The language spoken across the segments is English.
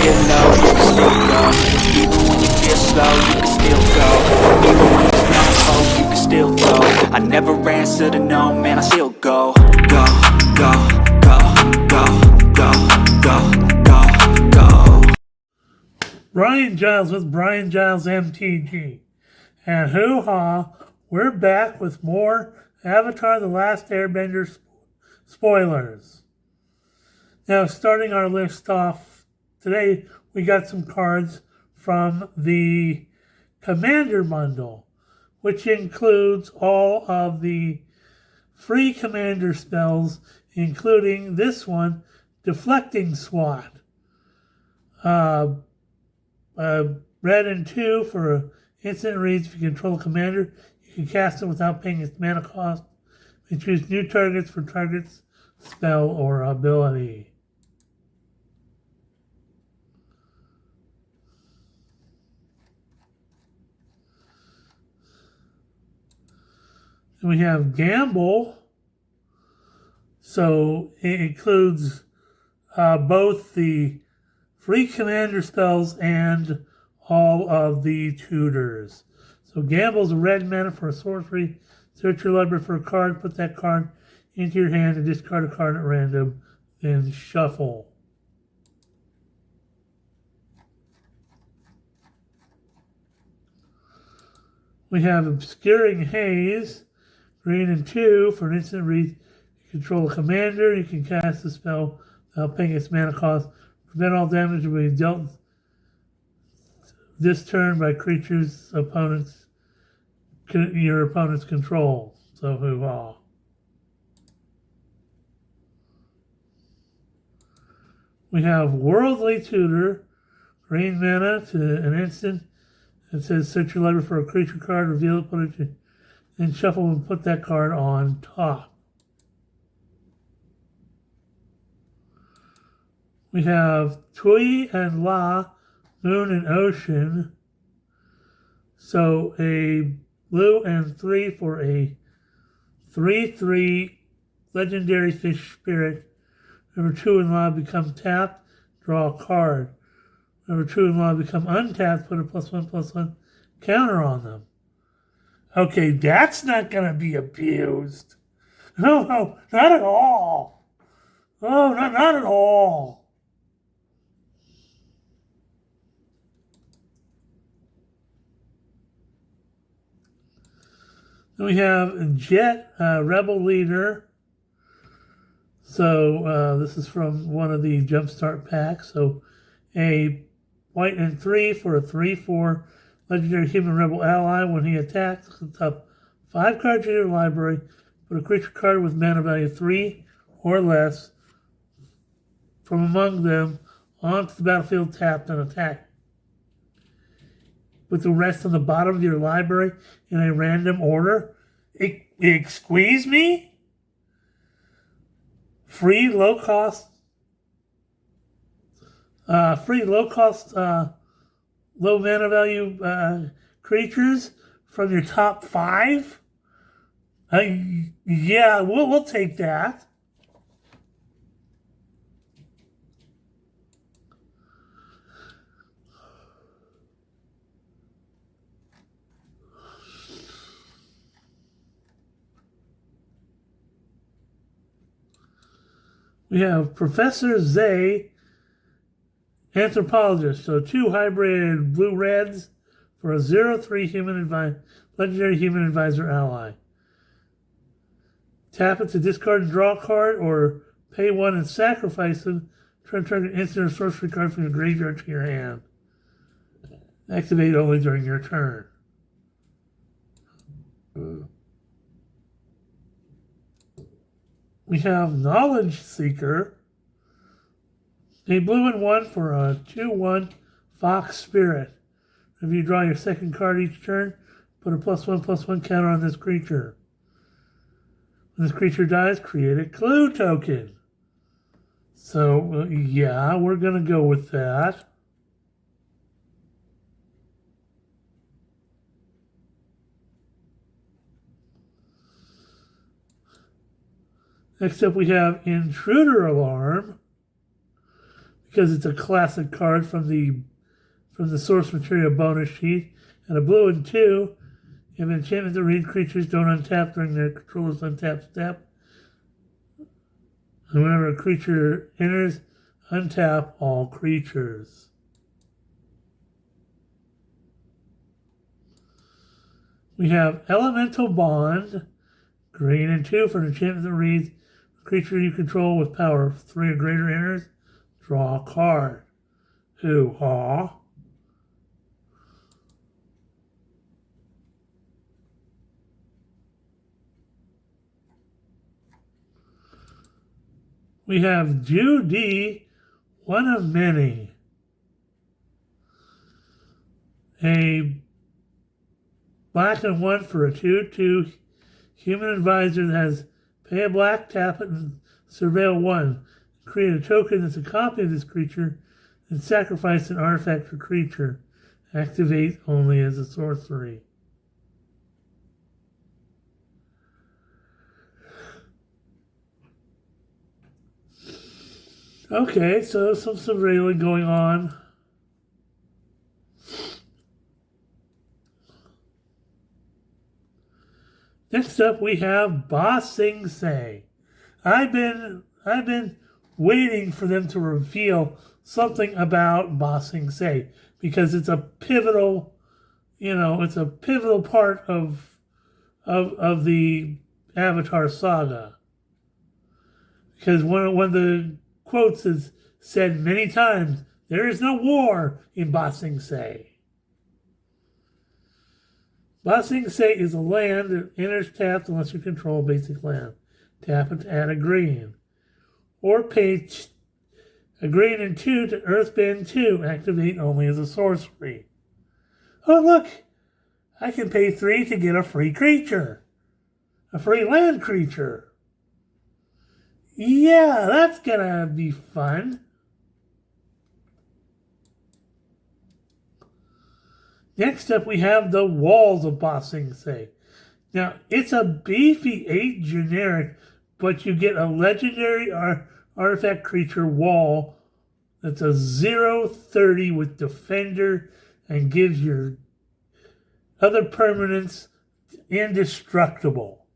feel low, you can still go. Even when you feel slow, you can still go. Even when there's no hope, you can still go. I never answer to no, man, I still go. Go, go, go, go, go, go, go, go. Brian Giles with Brian Giles MTG. And hoo-ha, we're back with more Avatar The Last Airbender spoilers. Now, starting our list off, today we got some cards from the Commander Bundle, which includes all of the free Commander spells, including this one, Deflecting SWAT. Red and 2 for instant reads. If you control a commander, you can cast it without paying its mana cost. You choose new targets for target's spell or ability. Then we have Gamble. So it includes both the free commander spells and all of the tutors. So Gamble's a red mana for a sorcery. Search your library for a card, put that card into your hand and discard a card at random, then shuffle. We have Obscuring Haze, green and 2 for an instant read. You control a commander, you can cast the spell without paying its mana cost. Prevent all damage to be dealt this turn by creatures your opponent's control. So hoo-ha. We have Worldly Tutor, green mana to an instant. It says search your library for a creature card, reveal it, put it, then shuffle and put that card on top. We have Tui and La, Moon and Ocean. So a blue and 3 for a 3/3 legendary fish spirit. Number 2 and La become tapped, draw a card. Number 2 and La become untapped, put a +1/+1 counter on them. Okay, that's not going to be abused. No, not at all. Oh, not at all. We have Jet, Rebel Leader. So this is from one of the Jumpstart packs. So a white and 3 for a 3/4 legendary human rebel ally. When he attacks, look up 5 cards in your library. Put a creature card with mana value 3 or less from among them onto the battlefield tapped and attack. With the rest on the bottom of your library in a random order. Excuse me? Free low cost, low mana value creatures from your top 5? Yeah, we'll take that. We have Professor Zay, Anthropologist. So 2 hybrid blue-reds for a 0/3 legendary human advisor ally. Tap it to discard and draw a card, or pay 1 and sacrifice them. Turn an instant or sorcery card from your graveyard to your hand. Activate only during your turn. We have Knowledge Seeker, a blue and 1 for a 2/1 Fox Spirit. If you draw your second card each turn, put a +1/+1 counter on this creature. When this creature dies, create a clue token. So, yeah, we're going to go with that. Next up, we have Intruder Alarm. because it's a classic card from the source material bonus sheet. And a blue and 2. If enchantment to read, creatures don't untap during their controller's untap step. And whenever a creature enters, untap all creatures. We have Elemental Bond, green and 2 for an enchantment that reads, a creature you control with power of 3 or greater enters, draw a card. Hoo-ha. We have Judy, one of many. A black and 1 for a 2/2 human advisor that has pay a black, tap it, and surveil 1. Create a token that's a copy of this creature and sacrifice an artifact for creature. Activate only as a sorcery. Okay, so some surveilling going on. Next up, we have Ba Sing Se. I've been waiting for them to reveal something about Ba Sing Se because it's a pivotal, it's a pivotal part of the Avatar saga. Because one of the quotes is said many times, there is no war in Ba Sing Se. Ba Sing Se is a land that enters tapped unless you control a basic land. Tap it to add a green. Or pay a green and 2 to Earthbend 2. Activate only as a sorcery. Oh, look! I can pay 3 to get a free creature. A free land creature. Yeah, that's gonna be fun. Next up, we have the Walls of Ba Sing Se. Now, it's a beefy 8 generic, but you get a legendary artifact creature wall that's a 0/30 with Defender and gives your other permanents indestructible.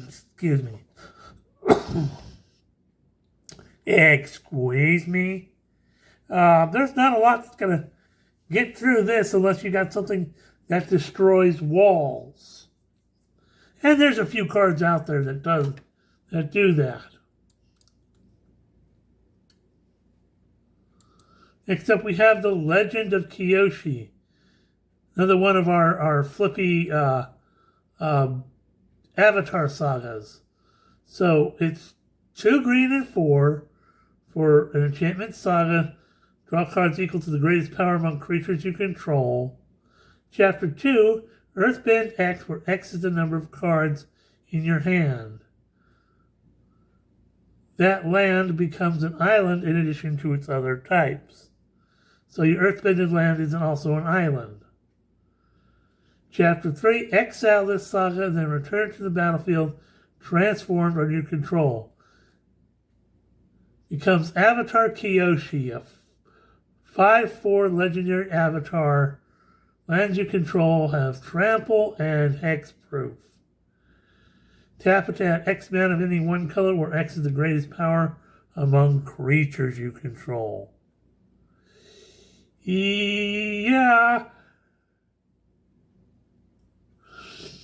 Excuse me. Excuse me. There's not a lot that's going to get through this unless you got something that destroys walls. And there's a few cards out there that do that. Next up, we have the Legend of Kyoshi. Another one of our flippy Avatar sagas. So it's 2 green and 4 for an enchantment saga. Draw cards equal to the greatest power among creatures you control. Chapter 2, Earthbend X, where X is the number of cards in your hand. That land becomes an island in addition to its other types. So your Earthbended land is also an island. Chapter 3, exile this saga, then return to the battlefield, transformed under your control. Becomes Avatar Kyoshi, a 5/4 legendary avatar. Lands you control have trample and hexproof. Tap it to add X amount of any one color where X is the greatest power among creatures you control. Yeah.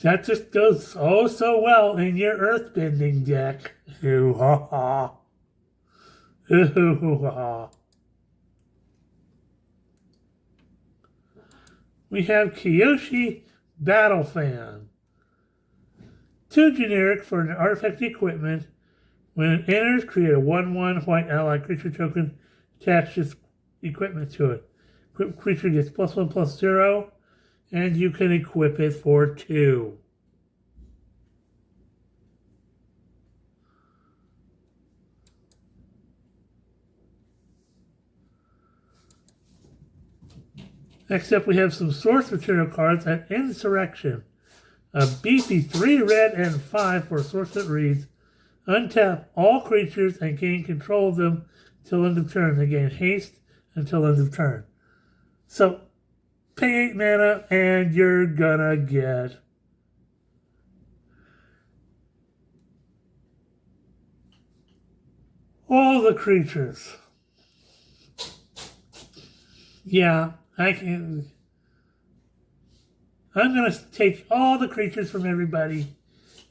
That just goes so well in your earthbending deck. Ooh-ha-ha. Ooh-ha-ha. We have Kyoshi Battle Fan. 2 generic for an artifact equipment. When it enters, create a 1/1 white ally creature token. Attach this equipment to it. Equipped creature gets +1/+0. And you can equip it for 2. Next up, we have some source material cards at Insurrection. A beefy 3 red and 5 for a source that reads, Untap all creatures and gain control of them till end of turn. They gain haste until end of turn. So, pay 8 mana and you're gonna get all the creatures. Yeah, I'm gonna take all the creatures from everybody,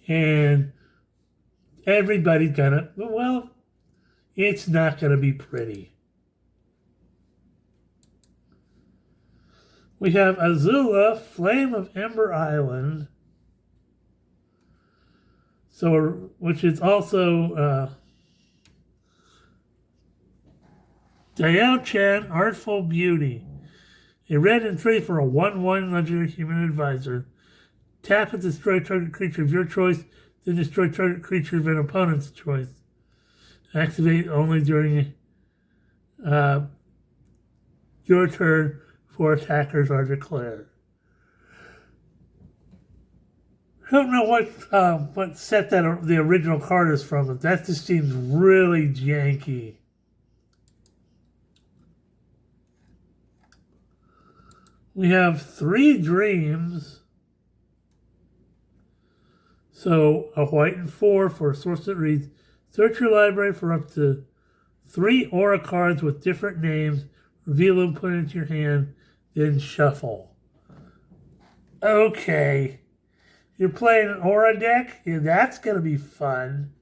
and everybody's gonna, well, it's not gonna be pretty. We have Azula, Flame of Ember Island, so which is also Diao Chan, Artful Beauty. A red and 3 for a 1/1 legendary human advisor. Tap and destroy target creature of your choice, then destroy target creature of an opponent's choice. Activate only during your turn before attackers are declared. I don't know what set that the original card is from, but that just seems really janky. We have 3 dreams. So a white and 4 for a source that reads, search your library for up to 3 aura cards with different names, reveal them, put it into your hand, then shuffle. Okay. You're playing an aura deck? Yeah, that's going to be fun.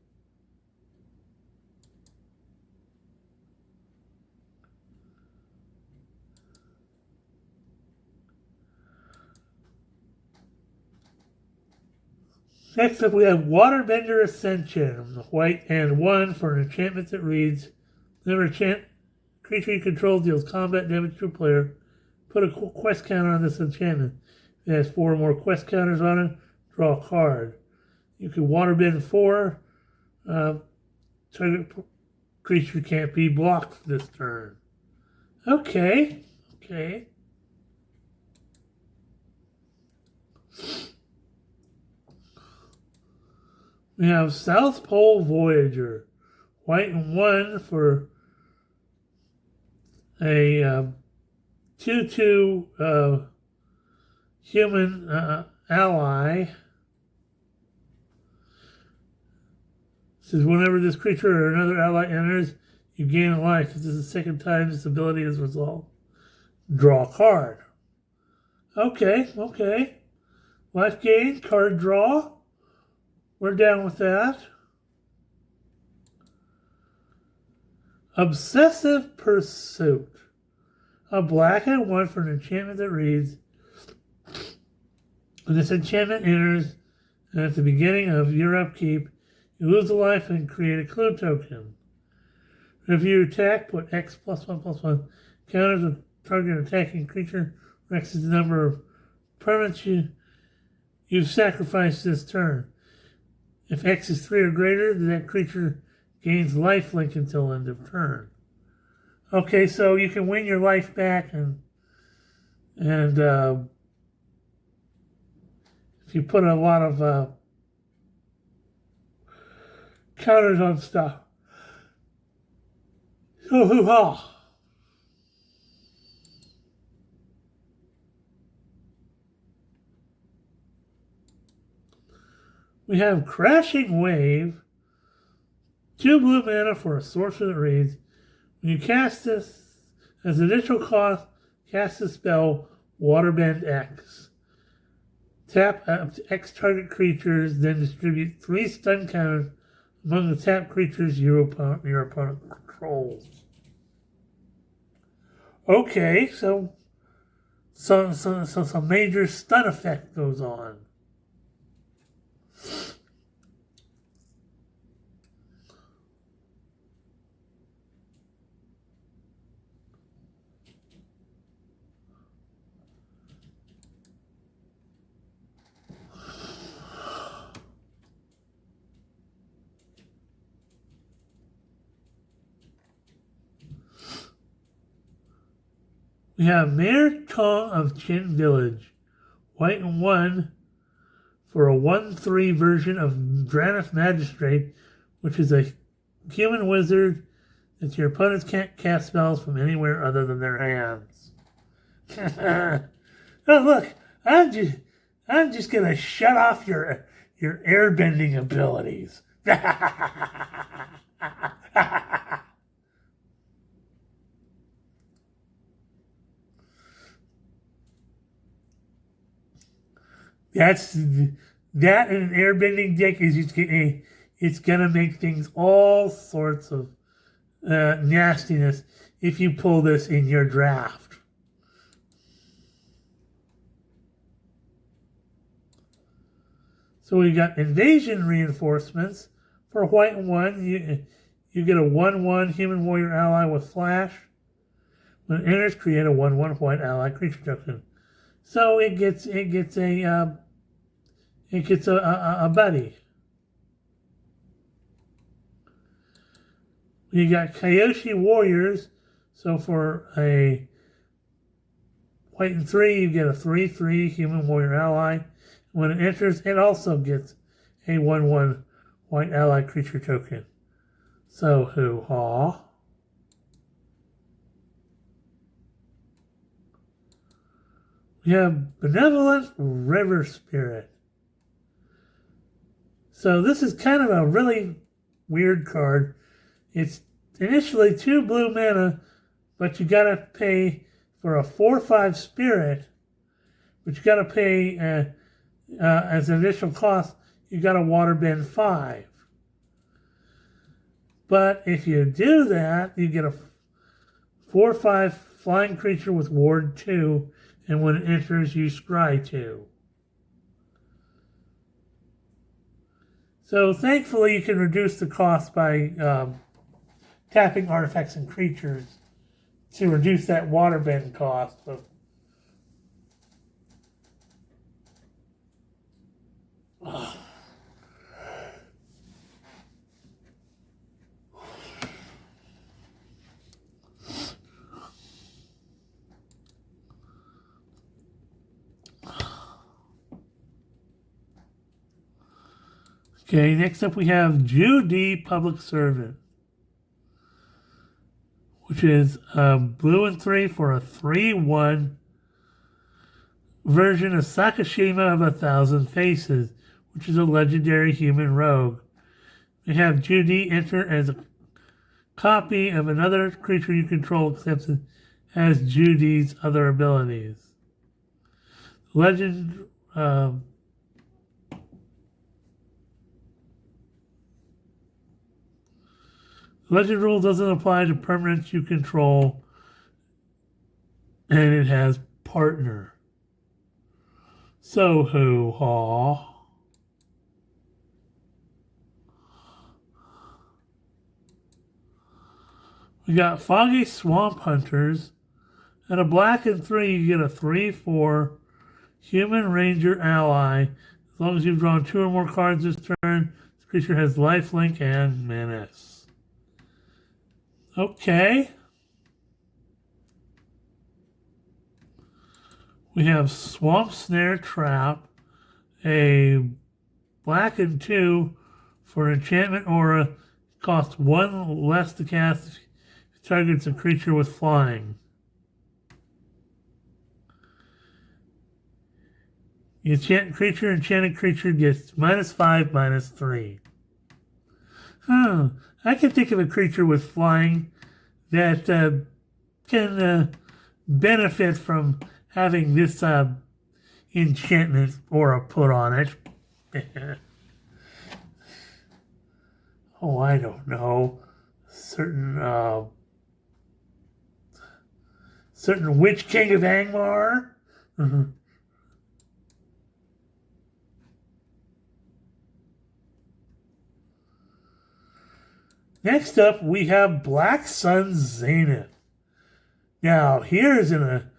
Next up, we have Waterbender Ascension, white and 1 for an enchantment that reads, whenever a creature you control deals combat damage to a player, put a quest counter on this enchantment. If it has 4 or more quest counters on it, draw a card. You can Waterbend 4. Target creature can't be blocked this turn. Okay. We have South Pole Voyager, white and 1 for a 2/2 human ally. Says whenever this creature or another ally enters, you gain a life. If this is the second time this ability is resolved, draw a card. Okay. Life gain, card draw. We're down with that. Obsessive Pursuit. A black and 1 for an enchantment that reads, when this enchantment enters, and at the beginning of your upkeep, you lose a life and create a clue token. If you attack, put X +1/+1 counters with target attacking creature, or X is the number of permanents you've sacrificed this turn. If X is 3 or greater, then that creature gains lifelink until end of turn. Okay, so you can win your life back, and if you put a lot of counters on stuff. So hoo-ha! We have Crashing Wave, 2 blue mana for a sorcerer that reads, when you cast this, as additional cost, cast the spell Waterbend X. Tap up to X target creatures, then distribute 3 stun counters among the tapped creatures your opponent controls. Okay, so some major stun effect goes on. We have Mayor Tong of Chin Village, white and 1 for a 1/3 version of Dranith Magistrate which is a human wizard that your opponents can't cast spells from anywhere other than their hands. Oh look, I'm just gonna shut off your airbending abilities. That in an airbending deck is just it's gonna make things all sorts of nastiness if you pull this in your draft. So we got invasion reinforcements for white and 1. You get a 1/1 human warrior ally with flash. When it enters, create a 1/1 white ally creature token. So it gets a buddy. You got Kyoshi Warriors. So for a white and 3, you get a 3/3 human warrior ally. When it enters, it also gets a 1/1 white ally creature token. So hoo-ha. We have Benevolent River Spirit. So this is kind of a really weird card. It's initially 2 blue mana, but you gotta pay for a 4/5 spirit, but you gotta pay as an additional cost, you gotta waterbend 5. But if you do that, you get a 4/5 flying creature with ward 2, and when it enters, you scry 2. So thankfully, you can reduce the cost by tapping artifacts and creatures to reduce that waterbend cost. But, okay, next up we have Judy Public Servant, which is blue and 3 for a 3/1 version of Sakashima of 1,000 Faces, which is a legendary human rogue. We have Judy enter as a copy of another creature you control, except it has Judy's other abilities. Legend Legend rule doesn't apply to permanents you control, and it has partner. So hoo-ha. We got Foggy Swamp Hunters. At a black and 3, you get a 3/4 human ranger ally. As long as you've drawn 2 or more cards this turn, this creature has lifelink and menace. Okay. We have Swamp Snare Trap, a black and 2 for enchantment aura. Costs 1 less to cast if it targets a creature with flying. The enchanted creature gets -5, -3. I can think of a creature with flying that can benefit from having this enchantment aura put on it. Oh, I don't know. Certain Witch King of Angmar. Next up, we have Black Sun Zenith. Now, here's a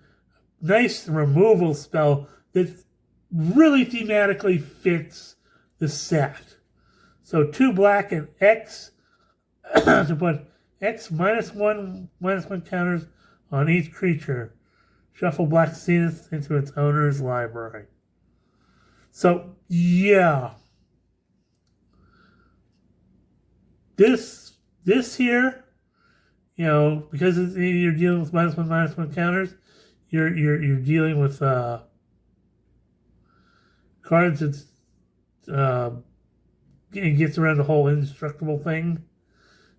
nice removal spell that really thematically fits the set. So 2 black and X to put X -1/-1 counters on each creature. Shuffle Black Zenith into its owner's library. So, yeah. this here, you know, because you're dealing with -1/-1 counters, you're dealing with cards that it gets around the whole indestructible thing.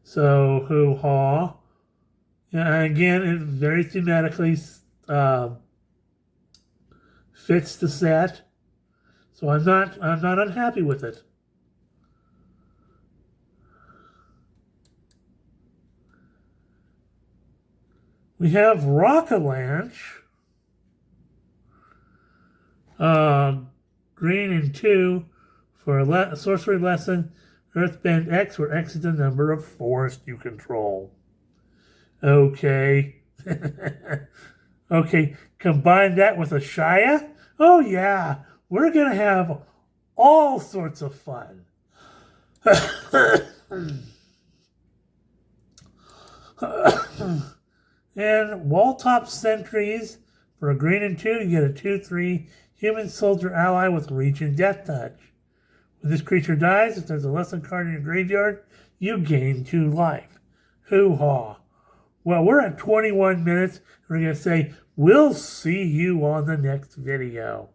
So hoo-ha. Yeah, and again, it very thematically fits the set. So I'm not unhappy with it. We have Rock-a-Lanche. Green and 2 for a sorcery lesson. Earthbend X, where X is the number of forest you control. Okay. Okay, combine that with a Shia? Oh yeah, we're going to have all sorts of fun. And Walltop Sentries, for a green and 2, you get a 2/3 human soldier ally with reach and death touch. When this creature dies, if there's a lesson card in your graveyard, you gain 2 life. Hoo-ha. Well, we're at 21 minutes. We're going to say, we'll see you on the next video.